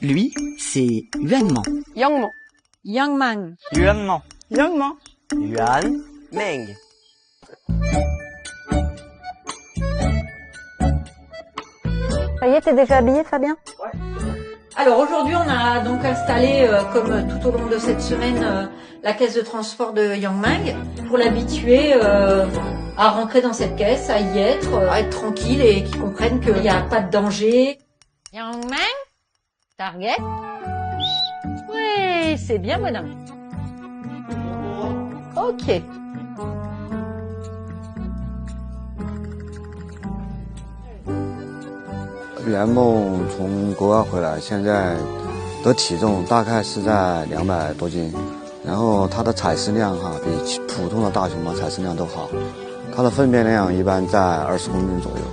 Lui, c'est Yuanman. Yangman. Yangman. Yuanman. Yangman. Yuan Meng. Ça y est, t'es déjà habillé, Fabien? Ouais. Alors aujourd'hui, on a donc installé, comme tout au long de cette semaine, la caisse de transport de Yangman pour l'habituer à rentrer dans cette caisse, à y être, à être tranquille et qu'il comprenne qu'il n'y a pas de danger. Yangman, Target. Oui, c'est bien, madame. Ok. 圆梦从国外回来，现在的体重大概是在200多斤，然后它的采食量比普通的大熊猫采食量都好，它的粪便量一般在20公斤左右，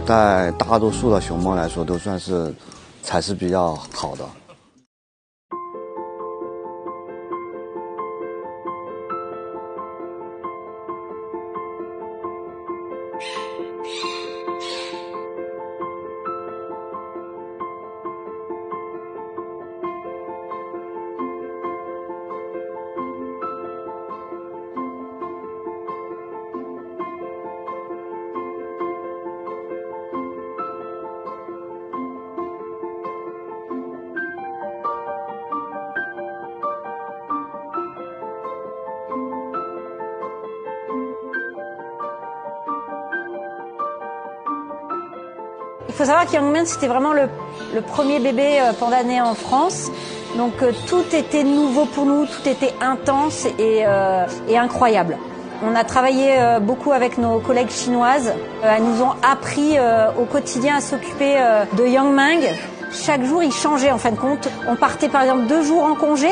在大多数的熊猫来说都算是采食比较好的。 Il faut savoir qu'Yangman, c'était vraiment le premier bébé panda-né en France. Donc tout était nouveau pour nous, tout était intense et incroyable. On a travaillé beaucoup avec nos collègues chinoises. Elles nous ont appris au quotidien à s'occuper de Yangman. Chaque jour, il changeait en fin de compte. On partait par exemple 2 jours en congé.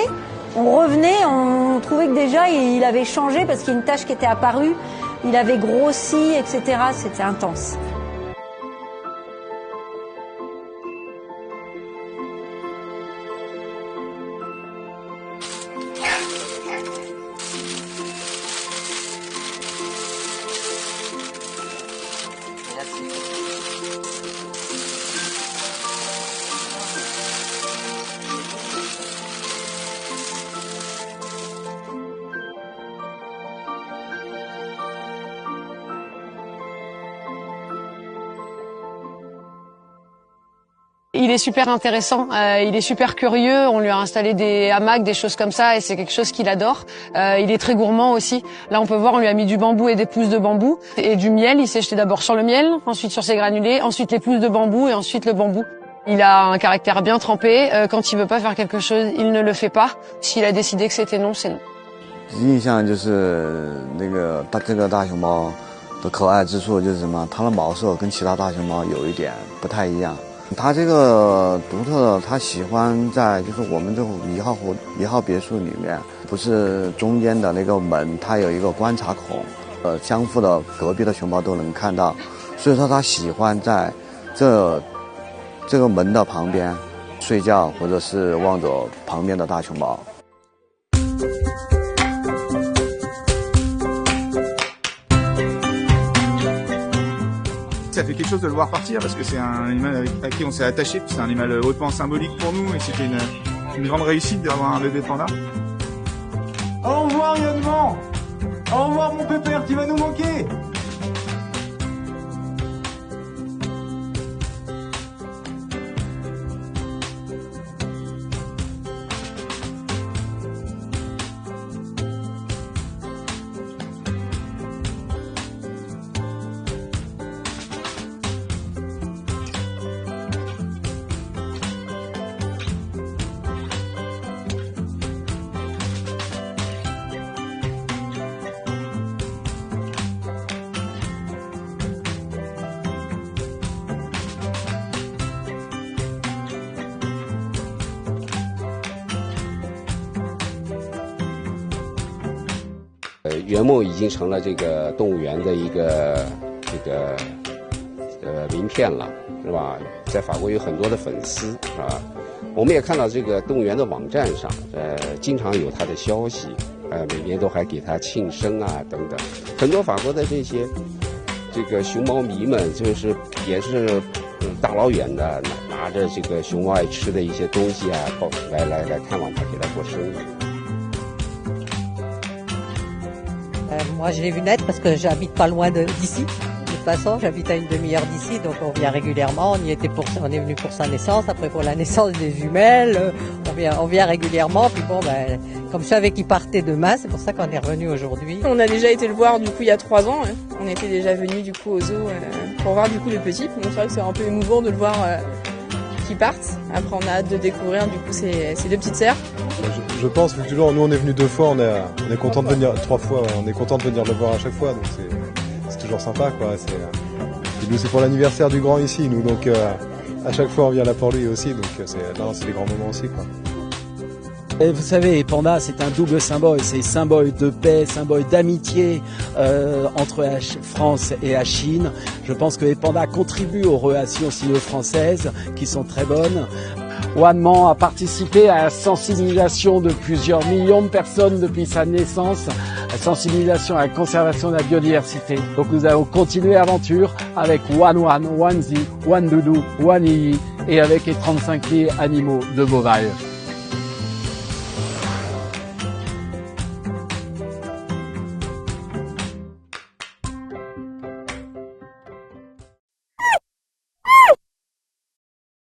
On revenait, on trouvait que déjà il avait changé parce qu'il y a une tache qui était apparue. Il avait grossi, etc. C'était intense. Il est super intéressant, il est super curieux, on lui a installé des hamacs, des choses comme ça et c'est quelque chose qu'il adore. Il est très gourmand aussi. Là on peut voir, on lui a mis du bambou et des pousses de bambou et du miel. Il s'est jeté d'abord sur le miel, ensuite sur ses granulés, ensuite les pousses de bambou et ensuite le bambou. Il a un caractère bien trempé, quand il veut pas faire quelque chose, il ne le fait pas. S'il a décidé que c'était non, c'est non. 印象就是这个大熊猫的可爱之处就是什么？它的毛色跟其他大熊猫有一点不太一样。 它这个独特的，它喜欢在就是我们这种一号别墅里面，不是中间的那个门，它有一个观察孔，相互的隔壁的熊猫都能看到，所以说它喜欢在这个门的旁边睡觉，或者是望着旁边的大熊猫。 Ça fait quelque chose de le voir partir parce que c'est un animal à qui on s'est attaché, c'est un animal hautement symbolique pour nous et c'était une grande réussite d'avoir un bébé panda. Au revoir Yangman. Au revoir mon pépère, tu vas nous manquer.《圆梦》已经成了这个动物园的一个名片了，是吧？在法国有很多的粉丝，是吧？我们也看到这个动物园的网站上，经常有它的消息，每年都还给它庆生啊等等。很多法国的这个熊猫迷们，就是也是大老远的拿拿着这个熊猫爱吃的一些东西啊，来看望它，给它过生日。Moi, je l'ai vu naître parce que j'habite pas loin d'ici. De toute façon, j'habite à une demi-heure d'ici, donc on vient régulièrement. On est venu pour sa naissance, après pour la naissance des jumelles. On vient régulièrement. Puis bon, ben, comme je savais qu'il partait demain, c'est pour ça qu'on est revenu aujourd'hui. On a déjà été le voir du coup il y a 3 ans. On était déjà venu du coup au zoo pour voir du coup le petit. Donc c'est vrai que c'est un peu émouvant de le voir qui partent. Après on a hâte de découvrir du coup ses 2 petites sœurs. Je pense que toujours, nous on est venu 2 fois, on est content de venir 3 fois, on est content de venir le voir à chaque fois, donc c'est toujours sympa quoi. Et nous c'est pour l'anniversaire du grand ici, nous donc à chaque fois on vient là pour lui aussi, donc c'est des grands moments aussi quoi. Et vous savez, Panda, c'est un double symbole. C'est symbole de paix, symbole d'amitié entre la France et la Chine. Je pense que les pandas contribuent aux relations sino-françaises qui sont très bonnes. Wanman a participé à la sensibilisation de plusieurs millions de personnes depuis sa naissance, la sensibilisation à la conservation de la biodiversité. Donc nous allons continuer l'aventure avec Wanwan, Wanzi, Wandoudou, Waniyi et avec les 35 000 animaux de Beauval.